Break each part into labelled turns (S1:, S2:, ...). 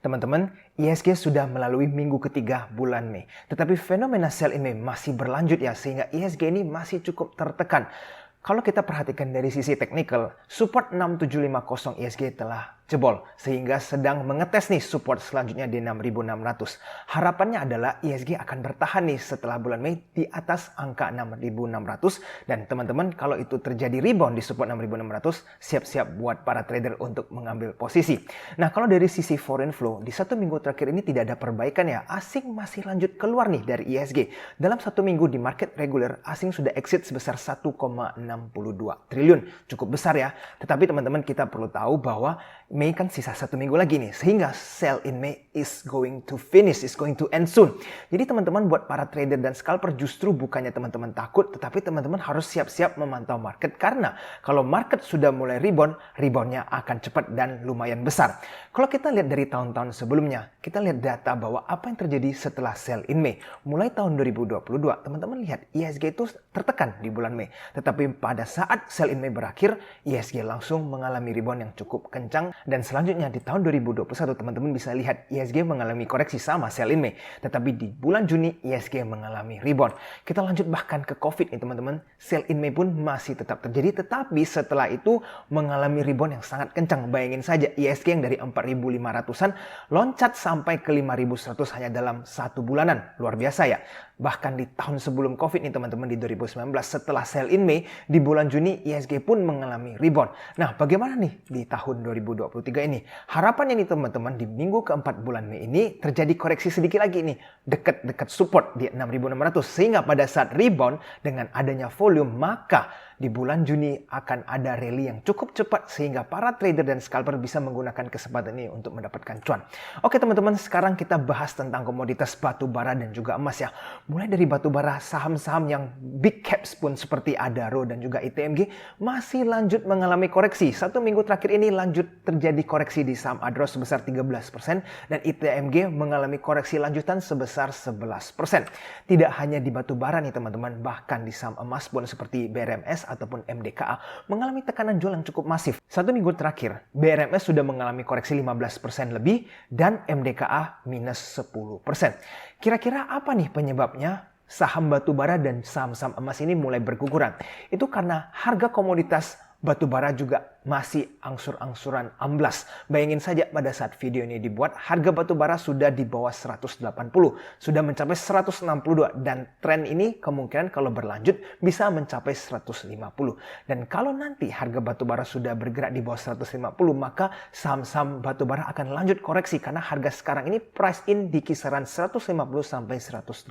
S1: Teman-teman, IHSG sudah melalui minggu ketiga bulan Mei. Tetapi fenomena sell in Mei masih berlanjut ya, sehingga IHSG ini masih cukup tertekan. Kalau kita perhatikan dari sisi teknikal, support 6750 IHSG telah jebol, sehingga sedang mengetes nih support selanjutnya di 6600. Harapannya adalah IHSG akan bertahan nih setelah bulan Mei di atas angka 6600. Dan teman-teman, kalau itu terjadi rebound di support 6600, siap-siap buat para trader untuk mengambil posisi. Nah, kalau dari sisi foreign flow, di satu minggu terakhir ini tidak ada perbaikan ya. Asing masih lanjut keluar nih dari IHSG. Dalam satu minggu di market reguler, asing sudah exit sebesar 1,62 triliun. Cukup besar ya. Tetapi teman-teman, kita perlu tahu bahwa Mei kan sisa satu minggu lagi nih, sehingga sell in Mei is going to finish, is going to end soon. Jadi teman-teman, buat para trader dan scalper, justru bukannya teman-teman takut, tetapi teman-teman harus siap-siap memantau market, karena kalau market sudah mulai rebound, reboundnya akan cepat dan lumayan besar. Kalau kita lihat dari tahun-tahun sebelumnya, kita lihat data bahwa apa yang terjadi setelah sell in Mei. Mulai tahun 2022, teman-teman lihat IHSG itu tertekan di bulan Mei, tetapi pada saat sell in Mei berakhir, IHSG langsung mengalami rebound yang cukup kencang. Dan selanjutnya di tahun 2021 teman-teman bisa lihat IHSG mengalami koreksi sama sell in Mei. Tetapi di bulan Juni IHSG mengalami rebound. Kita lanjut bahkan ke COVID nih teman-teman. Sell in Mei pun masih tetap terjadi, tetapi setelah itu mengalami rebound yang sangat kencang. Bayangin saja IHSG yang dari 4.500-an loncat sampai ke 5.100 hanya dalam satu bulanan. Luar biasa ya. Bahkan di tahun sebelum COVID nih teman-teman, di 2019 setelah sell in Mei, di bulan Juni IHSG pun mengalami rebound. Nah, bagaimana nih di tahun 2023 ini? Harapannya nih teman-teman, di minggu keempat bulan Mei ini terjadi koreksi sedikit lagi nih, dekat-dekat support di 6.600, sehingga pada saat rebound dengan adanya volume, maka di bulan Juni akan ada rally yang cukup cepat sehingga para trader dan scalper bisa menggunakan kesempatan ini untuk mendapatkan cuan. Oke teman-teman, sekarang kita bahas tentang komoditas batu bara dan juga emas ya. Mulai dari batu bara, saham-saham yang big caps pun seperti Adaro dan juga ITMG masih lanjut mengalami koreksi. Satu minggu terakhir ini lanjut terjadi koreksi di saham Adaro sebesar 13% dan ITMG mengalami koreksi lanjutan sebesar 11%. Tidak hanya di batu bara nih teman-teman, bahkan di saham emas pun seperti BRMS ataupun MDKA mengalami tekanan jual yang cukup masif. Satu minggu terakhir, BRMS sudah mengalami koreksi 15% lebih dan MDKA minus 10%. Kira-kira apa nih penyebabnya saham batubara dan saham-saham emas ini mulai berguguran? Itu karena harga komoditas batubara juga masih angsur-angsuran amblas. Bayangin saja pada saat video ini dibuat, harga batubara sudah di bawah 180, sudah mencapai 162, dan tren ini kemungkinan kalau berlanjut bisa mencapai 150. Dan kalau nanti harga batubara sudah bergerak di bawah 150, maka saham-saham batubara akan lanjut koreksi karena harga sekarang ini price in di kisaran 150 sampai 180.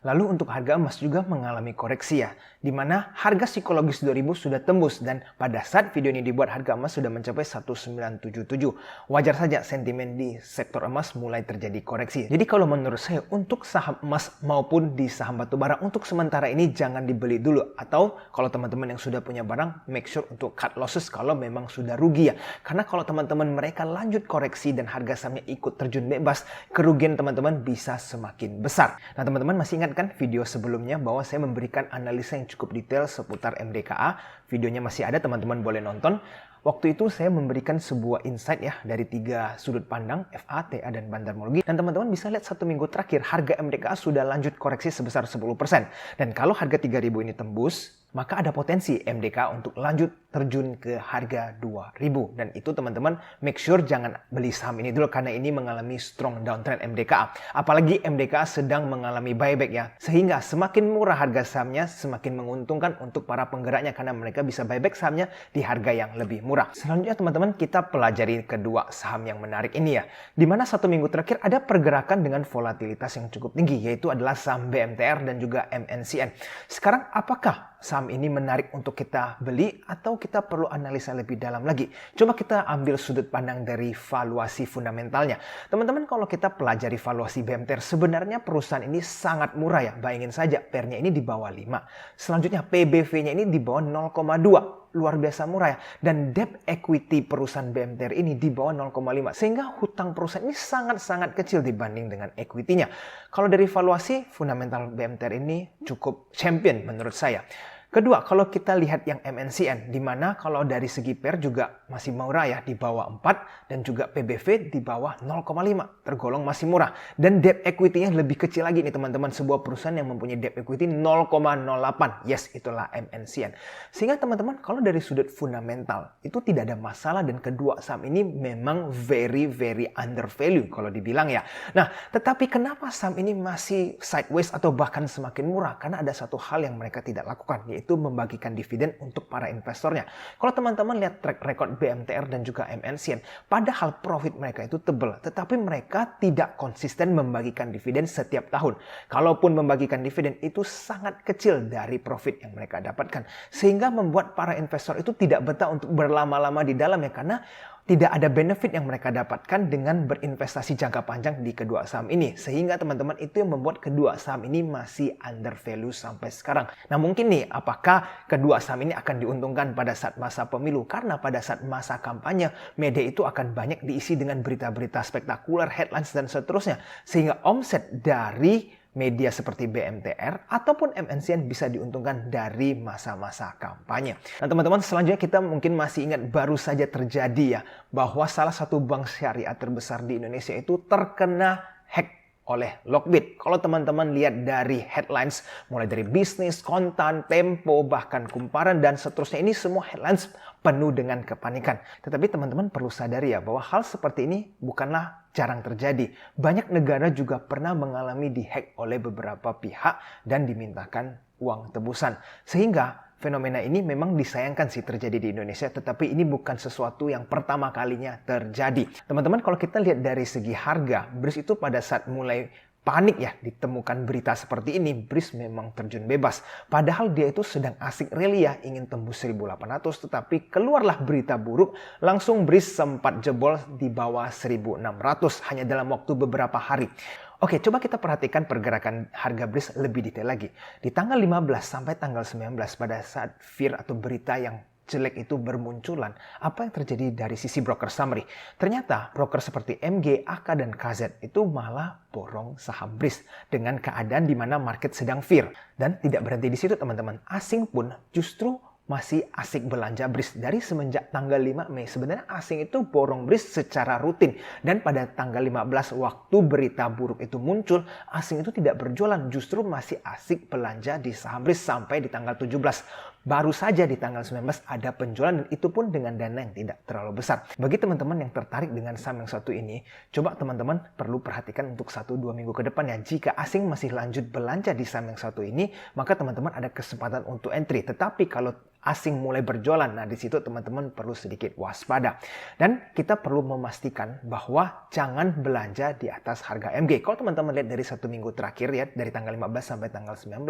S1: Lalu untuk harga emas juga mengalami koreksi ya, di mana harga psikologis 2000 sudah tembus, dan pada saat video ini dibuat harga emas sudah mencapai 1977. Wajar saja sentimen di sektor emas mulai terjadi koreksi. Jadi kalau menurut saya untuk saham emas maupun di saham batubara untuk sementara ini jangan dibeli dulu, atau kalau teman-teman yang sudah punya barang, make sure untuk cut losses kalau memang sudah rugi ya. Karena kalau teman-teman mereka lanjut koreksi dan harga sahamnya ikut terjun bebas, kerugian teman-teman bisa semakin besar. Nah teman-teman masih ingat kan video sebelumnya bahwa saya memberikan analisa yang cukup detail seputar MDKA. Videonya masih ada, teman-teman boleh nonton. Waktu itu saya memberikan sebuah insight ya dari 3 sudut pandang, FA, TA, dan bandarmologi. Dan teman-teman bisa lihat satu minggu terakhir harga MDKA sudah lanjut koreksi sebesar 10%. Dan kalau harga 3.000 ini tembus, maka ada potensi MDKA untuk lanjut terjun ke harga 2.000. Dan itu teman-teman make sure jangan beli saham ini dulu karena ini mengalami strong downtrend MDKA. Apalagi MDKA sedang mengalami buyback ya. Sehingga semakin murah harga sahamnya semakin menguntungkan untuk para penggeraknya karena mereka bisa buyback sahamnya di harga yang lebih murah. Selanjutnya teman-teman kita pelajari kedua saham yang menarik ini ya. Dimana satu minggu terakhir ada pergerakan dengan volatilitas yang cukup tinggi, yaitu adalah saham BMTR dan juga MNCN. Sekarang apakah saham ini menarik untuk kita beli atau kita perlu analisa lebih dalam lagi? Coba kita ambil sudut pandang dari valuasi fundamentalnya. Teman-teman kalau kita pelajari valuasi BMTR, sebenarnya perusahaan ini sangat murah ya. Bayangin saja PER-nya ini di bawah 5. Selanjutnya PBV-nya ini di bawah 0,2. Luar biasa murah ya. Dan debt equity perusahaan BMTR ini di bawah 0,5. Sehingga hutang perusahaan ini sangat-sangat kecil dibanding dengan equity-nya. Kalau dari valuasi, fundamental BMTR ini cukup champion menurut saya. Kedua, kalau kita lihat yang MNCN, di mana kalau dari segi PER juga masih murah ya, di bawah 4, dan juga PBV di bawah 0,5, tergolong masih murah. Dan debt equity-nya lebih kecil lagi nih teman-teman, sebuah perusahaan yang mempunyai debt equity 0,08. Yes, itulah MNCN. Sehingga teman-teman, kalau dari sudut fundamental, itu tidak ada masalah dan kedua saham ini memang very undervalue kalau dibilang ya. Nah, tetapi kenapa saham ini masih sideways atau bahkan semakin murah? Karena ada satu hal yang mereka tidak lakukan, yaitu membagikan dividen untuk para investornya. Kalau teman-teman lihat track record BMTR dan juga MNCN, padahal profit mereka itu tebal, tetapi mereka tidak konsisten membagikan dividen setiap tahun. Kalaupun membagikan dividen itu sangat kecil dari profit yang mereka dapatkan, sehingga membuat para investor itu tidak betah untuk berlama-lama di dalamnya karena tidak ada benefit yang mereka dapatkan dengan berinvestasi jangka panjang di kedua saham ini. Sehingga teman-teman itu yang membuat kedua saham ini masih undervalue sampai sekarang. Nah mungkin nih, apakah kedua saham ini akan diuntungkan pada saat masa pemilu? Karena pada saat masa kampanye, media itu akan banyak diisi dengan berita-berita spektakuler, headlines, dan seterusnya. Sehingga omset dari media seperti BMTR ataupun MNCN bisa diuntungkan dari masa-masa kampanye. Nah teman-teman, selanjutnya kita mungkin masih ingat baru saja terjadi ya, bahwa salah satu bank syariah terbesar di Indonesia itu terkena hack oleh Lockbit. Kalau teman-teman lihat dari headlines, mulai dari bisnis, kontan, Tempo, bahkan Kumparan, dan seterusnya, ini semua headlines penuh dengan kepanikan. Tetapi teman-teman perlu sadari ya, bahwa hal seperti ini bukanlah jarang terjadi. Banyak negara juga pernah mengalami dihack oleh beberapa pihak dan dimintakan uang tebusan. Sehingga fenomena ini memang disayangkan sih terjadi di Indonesia, tetapi ini bukan sesuatu yang pertama kalinya terjadi. Teman-teman, kalau kita lihat dari segi harga, BRIS itu pada saat mulai panik ya ditemukan berita seperti ini, BRIS memang terjun bebas. Padahal dia itu sedang asik rally ya, ingin tembus 1.800, tetapi keluarlah berita buruk, langsung BRIS sempat jebol di bawah 1.600 hanya dalam waktu beberapa hari. Oke, coba kita perhatikan pergerakan harga BRIS lebih detail lagi. Di tanggal 15 sampai tanggal 19 pada saat fear atau berita yang jelek itu bermunculan, apa yang terjadi dari sisi broker summary? Ternyata broker seperti MG, AK, dan KZ itu malah borong saham BRIS dengan keadaan di mana market sedang fear. Dan tidak berhenti di situ teman-teman, asing pun justru masih asik belanja BRIS. Dari semenjak tanggal 5 Mei, sebenarnya asing itu borong BRIS secara rutin. Dan pada tanggal 15 waktu berita buruk itu muncul, asing itu tidak berjualan, justru masih asik belanja di saham BRIS sampai di tanggal 17. Baru saja di tanggal 19 ada penjualan dan itu pun dengan dana yang tidak terlalu besar. Bagi teman-teman yang tertarik dengan saham yang satu ini, coba teman-teman perlu perhatikan untuk 1-2 minggu ke depan ya. Jika asing masih lanjut belanja di saham yang satu ini, maka teman-teman ada kesempatan untuk entry. Tetapi kalau asing mulai berjualan, nah di situ teman-teman perlu sedikit waspada. Dan kita perlu memastikan bahwa jangan belanja di atas harga MG. Kalau teman-teman lihat dari 1 minggu terakhir ya, dari tanggal 15 sampai tanggal 19,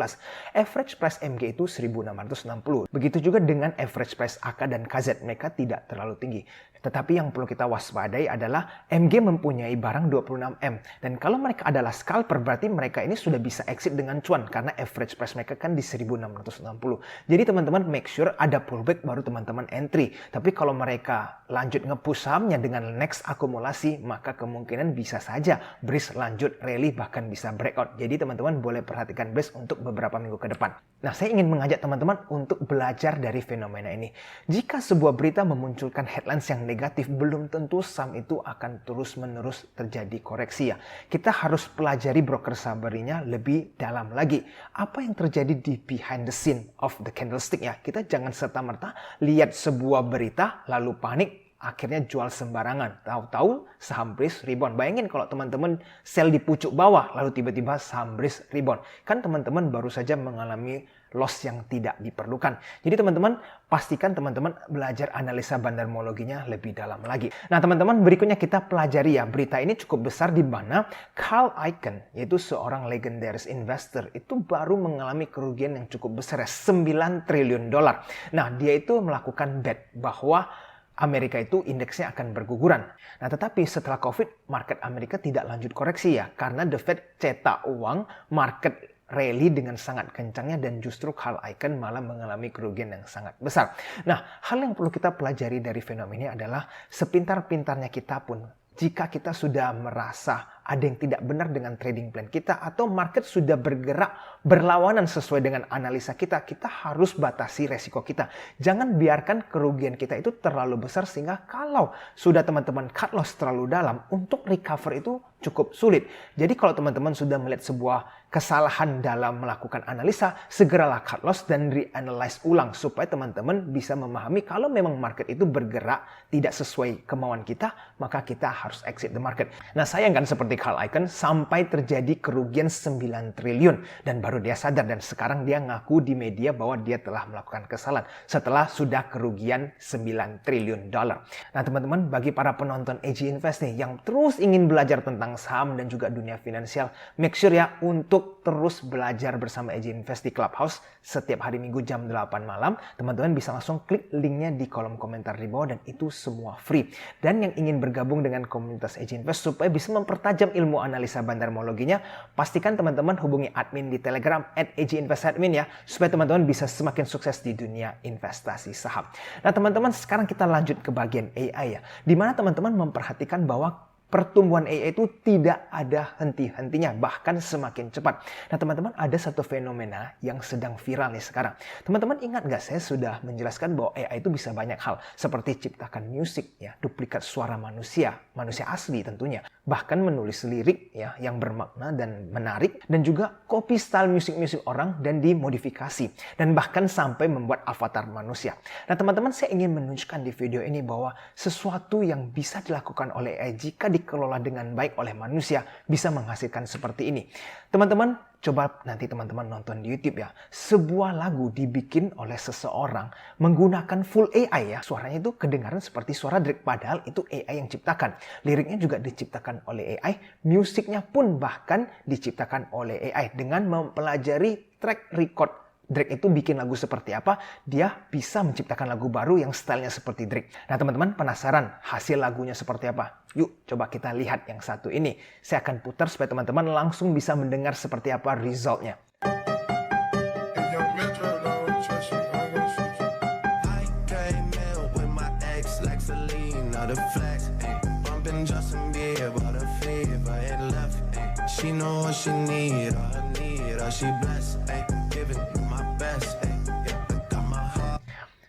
S1: average price MG itu 1.660. Begitu juga dengan average price AK dan KZ, mereka tidak terlalu tinggi. Tetapi yang perlu kita waspadai adalah MG mempunyai barang 26M. Dan kalau mereka adalah scalper, berarti mereka ini sudah bisa exit dengan cuan. Karena average price mereka kan di 1.660. Jadi teman-teman make sure ada pullback baru teman-teman entry. Tapi kalau mereka lanjut nge-push sahamnya dengan next akumulasi, maka kemungkinan bisa saja BRIS lanjut rally bahkan bisa breakout. Jadi teman-teman boleh perhatikan BRIS untuk beberapa minggu ke depan. Nah, saya ingin mengajak teman-teman untuk belajar dari fenomena ini. Jika sebuah berita memunculkan headlines yang negatif, belum tentu saham itu akan terus-menerus terjadi koreksi ya. Kita harus pelajari broker summary-nya lebih dalam lagi. Apa yang terjadi di behind the scene of the candlestick ya. Kita jangan serta-merta lihat sebuah berita lalu panik, akhirnya jual sembarangan. Tahu-tahu saham BRIS rebound. Bayangin kalau teman-teman sell di pucuk bawah, lalu tiba-tiba saham BRIS rebound. Kan teman-teman baru saja mengalami loss yang tidak diperlukan. Jadi teman-teman, pastikan teman-teman belajar analisa bandarmologinya lebih dalam lagi. Nah teman-teman, berikutnya kita pelajari ya. Berita ini cukup besar di mana Carl Icahn, yaitu seorang legendaris investor, itu baru mengalami kerugian yang cukup besar ya, $9 triliun. Nah dia itu melakukan bet bahwa Amerika itu indeksnya akan berguguran. Nah, tetapi setelah COVID, market Amerika tidak lanjut koreksi ya. Karena The Fed cetak uang, market rally dengan sangat kencangnya dan justru Carl Icahn malah mengalami kerugian yang sangat besar. Nah, hal yang perlu kita pelajari dari fenomena ini adalah sepintar-pintarnya kita pun, jika kita sudah merasa ada yang tidak benar dengan trading plan kita, atau market sudah bergerak berlawanan sesuai dengan analisa kita, kita harus batasi resiko kita. Jangan biarkan kerugian kita itu terlalu besar sehingga kalau sudah teman-teman cut loss terlalu dalam, untuk recover itu cukup sulit. Jadi kalau teman-teman sudah melihat sebuah kesalahan dalam melakukan analisa, segeralah cut loss dan reanalyze ulang supaya teman-teman bisa memahami kalau memang market itu bergerak tidak sesuai kemauan kita, maka kita harus exit the market. Nah, sayang kan seperti Carl Icahn sampai terjadi kerugian 9 triliun dan baru dia sadar, dan sekarang dia ngaku di media bahwa dia telah melakukan kesalahan setelah sudah kerugian 9 triliun dolar. Nah, teman-teman, bagi para penonton AG Invest nih yang terus ingin belajar tentang saham dan juga dunia finansial, make sure ya untuk terus belajar bersama AG Invest di Clubhouse setiap hari Minggu jam 8 malam. Teman-teman bisa langsung klik linknya di kolom komentar di bawah dan itu semua free. Dan yang ingin bergabung dengan komunitas AG Invest supaya bisa mempertajam ilmu analisa bandarmologinya, pastikan teman-teman hubungi admin di Telegram @AGInvestAdmin ya, supaya teman-teman bisa semakin sukses di dunia investasi saham. Nah, teman-teman, sekarang kita lanjut ke bagian AI ya, di mana teman-teman memperhatikan bahwa pertumbuhan AI itu tidak ada henti-hentinya, bahkan semakin cepat. Nah, teman-teman, ada satu fenomena yang sedang viral nih sekarang. Teman-teman ingat nggak, saya sudah menjelaskan bahwa AI itu bisa banyak hal, seperti ciptakan musik, ya, duplikat suara manusia asli tentunya, bahkan menulis lirik ya yang bermakna dan menarik, dan juga copy style musik orang dan dimodifikasi, dan bahkan sampai membuat avatar manusia. Nah, teman-teman, saya ingin menunjukkan di video ini bahwa sesuatu yang bisa dilakukan oleh AI jika dikelola dengan baik oleh manusia bisa menghasilkan seperti ini. Teman-teman, coba nanti teman-teman nonton di YouTube ya. Sebuah lagu dibikin oleh seseorang menggunakan full AI ya. Suaranya itu kedengaran seperti suara Drake, padahal itu AI yang ciptakan. Liriknya juga diciptakan oleh AI, musiknya pun bahkan diciptakan oleh AI dengan mempelajari track record Drake itu bikin lagu seperti apa, dia bisa menciptakan lagu baru yang stylenya seperti Drake. Nah, teman-teman penasaran hasil lagunya seperti apa? Yuk, coba kita lihat yang satu ini. Saya akan putar supaya teman-teman langsung bisa mendengar seperti apa resultnya.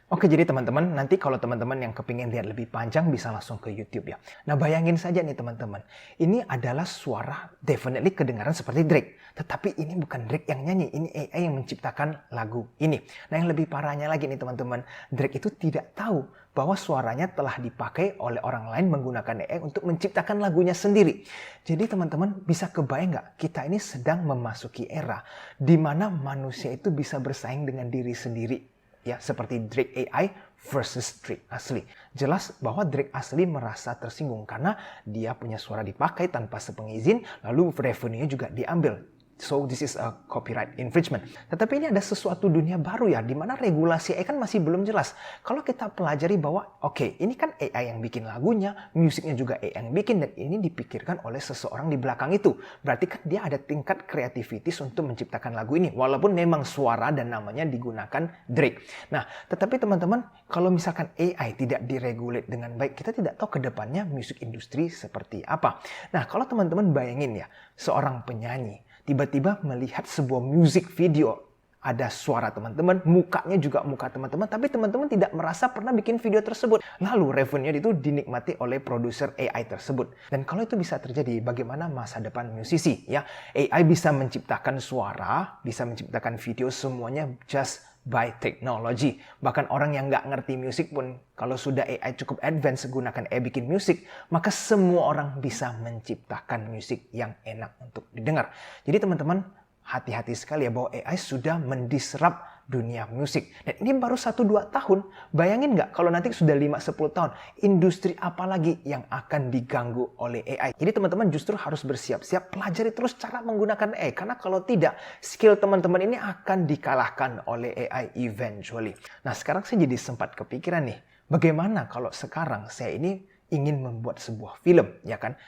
S1: Oke, jadi teman-teman, nanti kalau teman-teman yang kepingin lihat lebih panjang bisa langsung ke YouTube ya. Nah, bayangin saja nih teman-teman, ini adalah suara definitely kedengaran seperti Drake. Tetapi ini bukan Drake yang nyanyi, ini AI yang menciptakan lagu ini. Nah, yang lebih parahnya lagi nih teman-teman, Drake itu tidak tahu bahwa suaranya telah dipakai oleh orang lain menggunakan AI untuk menciptakan lagunya sendiri. Jadi teman-teman bisa kebayang nggak, kita ini sedang memasuki era di mana manusia itu bisa bersaing dengan diri sendiri. Ya, seperti Drake AI versus Drake asli. Jelas bahwa Drake asli merasa tersinggung karena dia punya suara dipakai tanpa sepengizin, lalu revenue-nya juga diambil. So this is a copyright infringement. Tetapi ini ada sesuatu dunia baru ya, di mana regulasi AI kan masih belum jelas. Kalau kita pelajari bahwa oke, ini kan AI yang bikin lagunya, musiknya juga AI yang bikin, dan ini dipikirkan oleh seseorang di belakang itu. Berarti kan dia ada tingkat kreativitas untuk menciptakan lagu ini, walaupun memang suara dan namanya digunakan Drake. Nah, tetapi teman-teman, kalau misalkan AI tidak diregulate dengan baik, kita tidak tahu ke depannya musik industri seperti apa. Nah, kalau teman-teman bayangin ya, seorang penyanyi tiba-tiba melihat sebuah music video, ada suara teman-teman, mukanya juga muka teman-teman, tapi teman-teman tidak merasa pernah bikin video tersebut. Lalu revenue itu dinikmati oleh produser AI tersebut. Dan kalau itu bisa terjadi, bagaimana masa depan musisi? Ya, AI bisa menciptakan suara, bisa menciptakan video, semuanya just by technology. Bahkan orang yang nggak ngerti musik pun, kalau sudah AI cukup advance gunakan AI bikin musik, maka semua orang bisa menciptakan musik yang enak untuk didengar. Jadi teman-teman, hati-hati sekali ya bahwa AI sudah mendisrupt dunia musik. Dan ini baru 1-2 tahun. Bayangin nggak kalau nanti sudah 5-10 tahun, industri apa lagi yang akan diganggu oleh AI. Jadi teman-teman justru harus bersiap-siap, pelajari terus cara menggunakan AI. Karena kalau tidak, skill teman-teman ini akan dikalahkan oleh AI eventually. Nah, sekarang saya jadi sempat kepikiran nih, bagaimana kalau sekarang saya ini ingin membuat sebuah film, ya kan?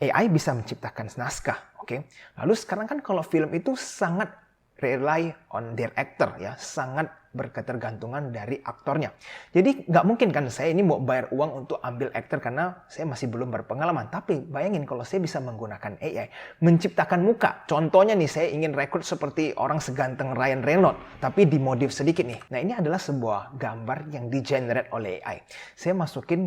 S1: AI bisa menciptakan naskah, oke? Lalu sekarang kan kalau film itu sangat rely on their actor ya, sangat berketergantungan dari aktornya. Jadi nggak mungkin kan saya ini mau bayar uang untuk ambil aktor karena saya masih belum berpengalaman. Tapi bayangin kalau saya bisa menggunakan AI, menciptakan muka. Contohnya nih, saya ingin rekrut seperti orang seganteng Ryan Reynolds, tapi dimodif sedikit nih. Nah, ini adalah sebuah gambar yang di-generate oleh AI. Saya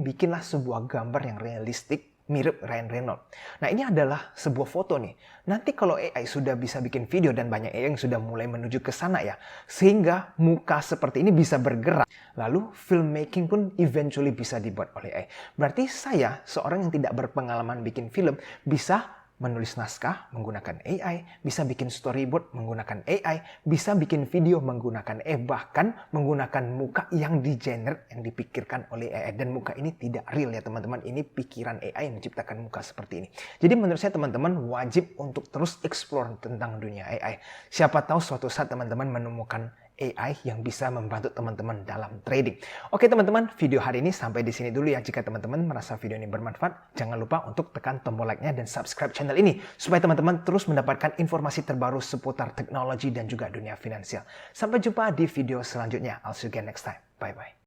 S1: bikinlah sebuah gambar yang realistik, mirip Ryan Reynolds. Nah, ini adalah sebuah foto nih. Nanti kalau AI sudah bisa bikin video, dan banyak AI yang sudah mulai menuju ke sana ya, sehingga muka seperti ini bisa bergerak. Lalu filmmaking pun eventually bisa dibuat oleh AI. Berarti saya, seorang yang tidak berpengalaman bikin film, bisa menulis naskah menggunakan AI, bisa bikin storyboard menggunakan AI, bisa bikin video menggunakan AI, bahkan menggunakan muka yang di-generate, yang dipikirkan oleh AI. Dan muka ini tidak real ya teman-teman, ini pikiran AI yang menciptakan muka seperti ini. Jadi menurut saya teman-teman wajib untuk terus explore tentang dunia AI. Siapa tahu suatu saat teman-teman menemukan AI yang bisa membantu teman-teman dalam trading. Oke teman-teman, video hari ini sampai di sini dulu ya. Jika teman-teman merasa video ini bermanfaat, jangan lupa untuk tekan tombol like-nya dan subscribe channel ini supaya teman-teman terus mendapatkan informasi terbaru seputar teknologi dan juga dunia finansial. Sampai jumpa di video selanjutnya. I'll see you again next time. Bye-bye.